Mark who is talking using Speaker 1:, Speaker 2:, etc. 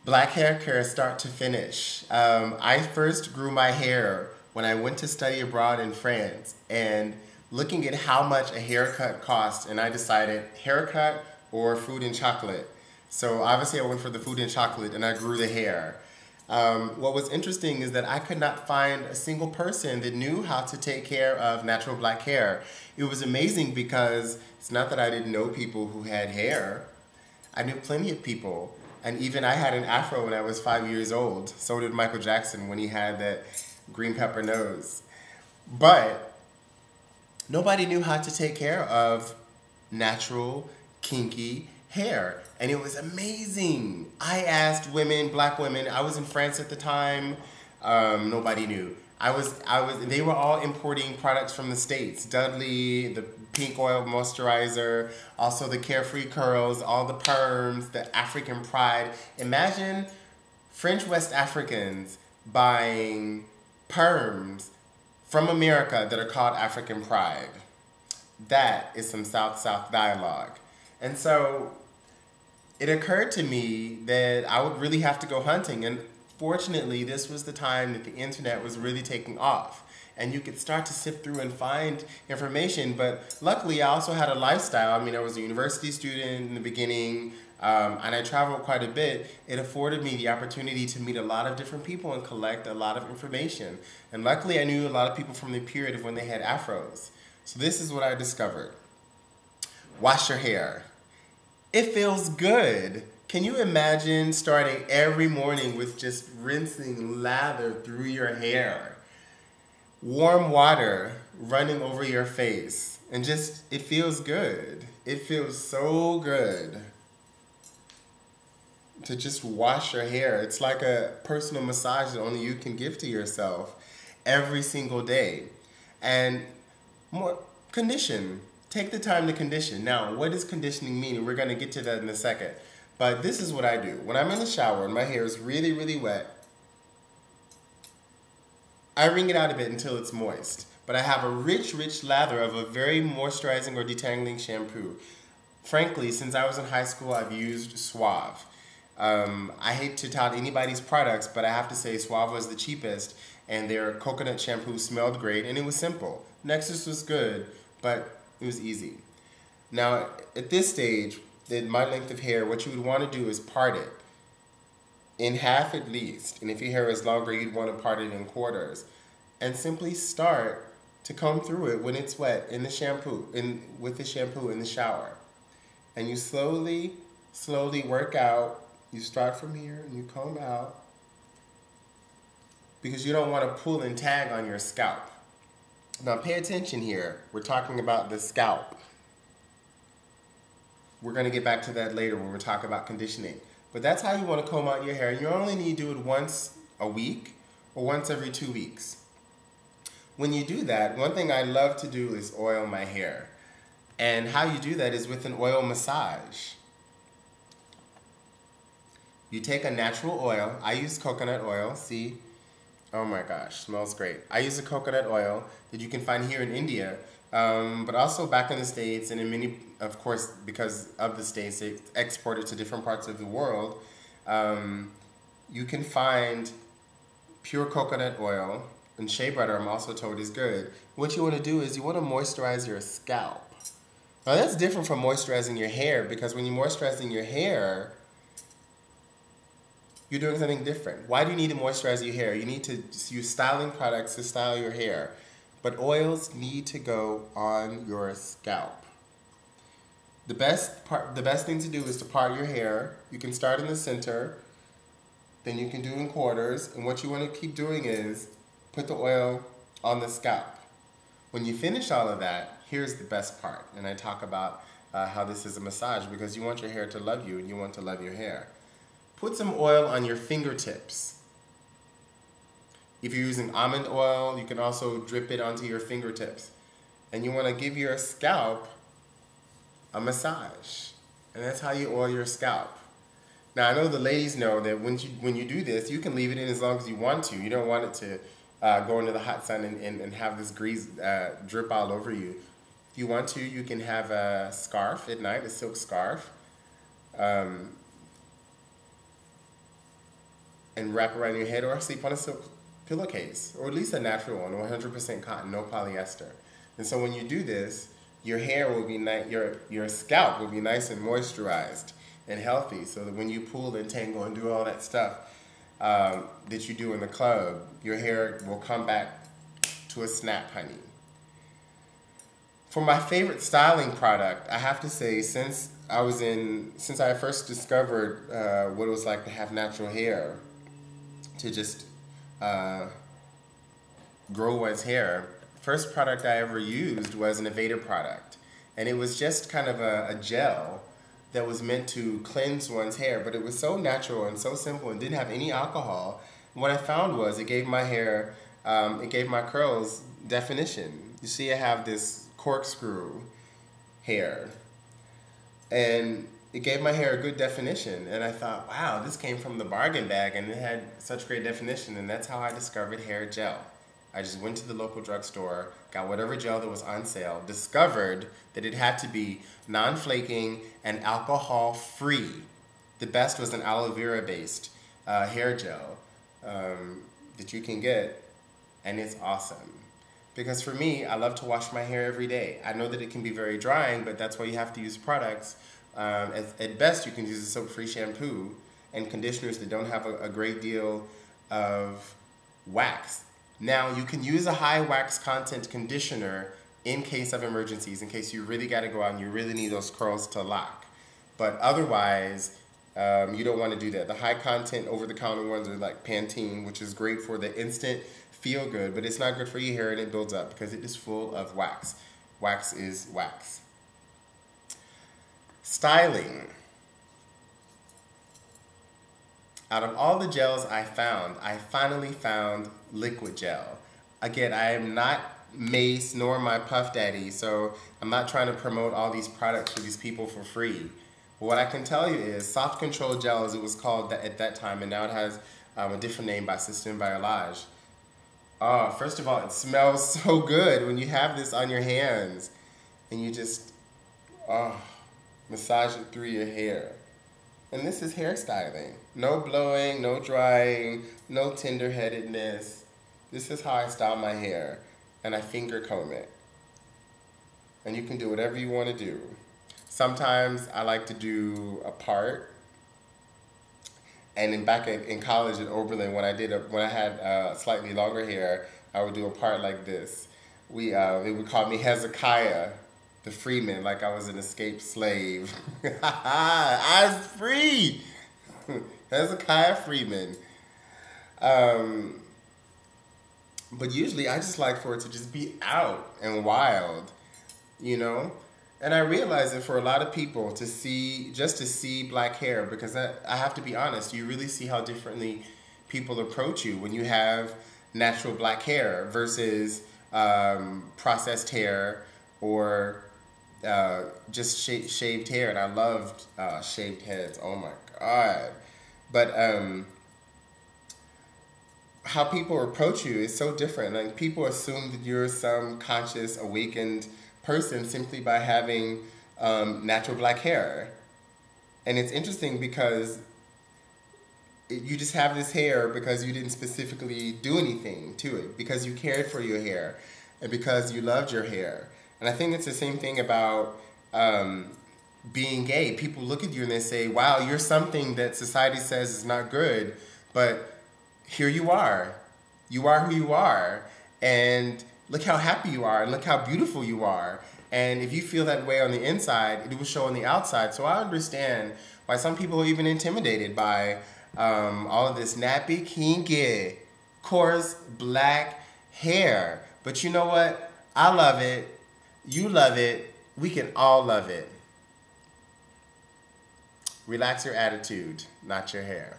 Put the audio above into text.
Speaker 1: Black hair care start to finish. I first grew my hair when I went to study abroad in France and looking at how much a haircut cost, and I decided haircut or food and chocolate. So obviously I went for the food and chocolate and I grew the hair. What was interesting is that I could not find a single person that knew how to take care of natural black hair. It was amazing because it's not that I didn't know people who had hair. I knew plenty of people. And even I had an afro when I was 5 years old. So did Michael Jackson when he had that green pepper nose. But nobody knew how to take care of natural, kinky hair. And it was amazing. I asked women, black women, I was in France at the time, nobody knew. They were all importing products from the States. Dudley, the pink oil moisturizer, also the Carefree curls, all the perms, the African pride. Imagine French West Africans buying perms from America that are called African pride. That is some South-South dialogue. And so it occurred to me that I would really have to go hunting. And fortunately, this was the time that the internet was really taking off. And you could start to sift through and find information. But luckily, I also had a lifestyle. I mean, I was a university student in the beginning, and I traveled quite a bit. It afforded me the opportunity to meet a lot of different people and collect a lot of information. And luckily, I knew a lot of people from the period of when they had afros. So this is what I discovered. Wash your hair. It feels good. Can you imagine starting every morning with just rinsing lather through your hair? Warm water running over your face. And just, it feels good. It feels so good to just wash your hair. It's like a personal massage that only you can give to yourself every single day. And more condition. Take the time to condition. Now, what does conditioning mean? We're going to get to that in a second. But this is what I do. When I'm in the shower and my hair is really, really wet, I wring it out a bit until it's moist. But I have a rich, rich lather of a very moisturizing or detangling shampoo. Frankly, since I was in high school, I've used Suave. I hate to tout anybody's products, but I have to say Suave was the cheapest, and their coconut shampoo smelled great, and it was simple. Nexus was good, but it was easy. Now, at this stage, in my length of hair, what you would want to do is part it in half at least. And if your hair is longer, you'd want to part it in quarters. And simply start to comb through it when it's wet in the shampoo, with the shampoo in the shower. And you slowly, slowly work out. You start from here and you comb out because you don't want to pull and tag on your scalp. Now pay attention here. We're talking about the scalp. We're going to get back to that later when we're talking about conditioning. But that's how you want to comb out your hair. You only need to do it once a week or once every 2 weeks. When you do that, one thing I love to do is oil my hair. And how you do that is with an oil massage. You take a natural oil. I use coconut oil. See? Oh my gosh, smells great. I use a coconut oil that you can find here in India, but also back in the States, and in many, of course, because of the States, they export it to different parts of the world. You can find pure coconut oil, and shea butter I'm also told is good. What you want to do is you want to moisturize your scalp. Now that's different from moisturizing your hair, because when you're moisturizing your hair, you're doing something different. Why do you need to moisturize your hair? You need to use styling products to style your hair. But oils need to go on your scalp. The best thing to do is to part your hair. You can start in the center, then you can do in quarters, and what you want to keep doing is put the oil on the scalp. When you finish all of that, here's the best part, and I talk about how this is a massage because you want your hair to love you and you want to love your hair. Put some oil on your fingertips. If you're using almond oil, you can also drip it onto your fingertips. And you want to give your scalp a massage. And that's how you oil your scalp. Now, I know the ladies know that when you do this, you can leave it in as long as you want to. You don't want it to go into the hot sun and have this grease drip all over you. If you want to, you can have a scarf at night, a silk scarf. and wrap around your head, or sleep on a silk pillowcase, or at least a natural one, 100% cotton, no polyester. And so when you do this, your hair will be nice, your scalp will be nice and moisturized and healthy, so that when you pull and tangle and do all that stuff that you do in the club, your hair will come back to a snap, honey. For my favorite styling product, I have to say, since I first discovered what it was like to have natural hair, to just grow one's hair, first product I ever used was an Aveda product. And it was just kind of a gel that was meant to cleanse one's hair, but it was so natural and so simple and didn't have any alcohol. What I found was it gave my hair, it gave my curls definition. You see, I have this corkscrew hair, and it gave my hair a good definition. And I thought, wow, this came from the bargain bag, and it had such great definition. And that's how I discovered hair gel. I just went to the local drugstore, got whatever gel that was on sale, discovered that it had to be non-flaking and alcohol-free. The best was an aloe vera-based hair gel that you can get, and it's awesome. Because for me, I love to wash my hair every day. I know that it can be very drying, but that's why you have to use products. At best, you can use a soap-free shampoo and conditioners that don't have a great deal of wax. Now, you can use a high wax content conditioner in case of emergencies, in case you really got to go out and you really need those curls to lock. But otherwise, you don't want to do that. The high content over-the-counter ones are like Pantene, which is great for the instant feel good, but it's not good for your hair, and it builds up because it is full of wax. Wax is wax. Styling. Out of all the gels I finally found liquid gel. Again, I am not Mace nor my Puff Daddy, so I'm not trying to promote all these products for these people for free. But what I can tell you is Soft Control Gel, as it was called at that time, and now it has a different name by System Biolage. First of all, it smells so good when you have this on your hands and you just massage it through your hair. And this is hairstyling. No blowing, no drying, no tender-headedness. This is how I style my hair, and I finger comb it. And you can do whatever you want to do. Sometimes I like to do a part. And back in college at Oberlin, when I had slightly longer hair, I would do a part like this. They would call me Hezekiah the Freeman, like I was an escaped slave. I was free. Hezekiah Freeman. But usually I just like for it to just be out and wild, you know? And I realize that for a lot of people to see black hair, because I have to be honest, you really see how differently people approach you when you have natural black hair versus processed hair or just shaved hair. And I loved shaved heads, oh my God. But how people approach you is so different. Like, people assume that you're some conscious, awakened person simply by having natural black hair. And it's interesting because you just have this hair because you didn't specifically do anything to it, because you cared for your hair and because you loved your hair. And I think it's the same thing about being gay. People look at you and they say, wow, you're something that society says is not good, but here you are. You are who you are. And look how happy you are, and look how beautiful you are. And if you feel that way on the inside, it will show on the outside. So I understand why some people are even intimidated by all of this nappy, kinky, coarse, black hair. But you know what? I love it. You love it. We can all love it. Relax your attitude, not your hair.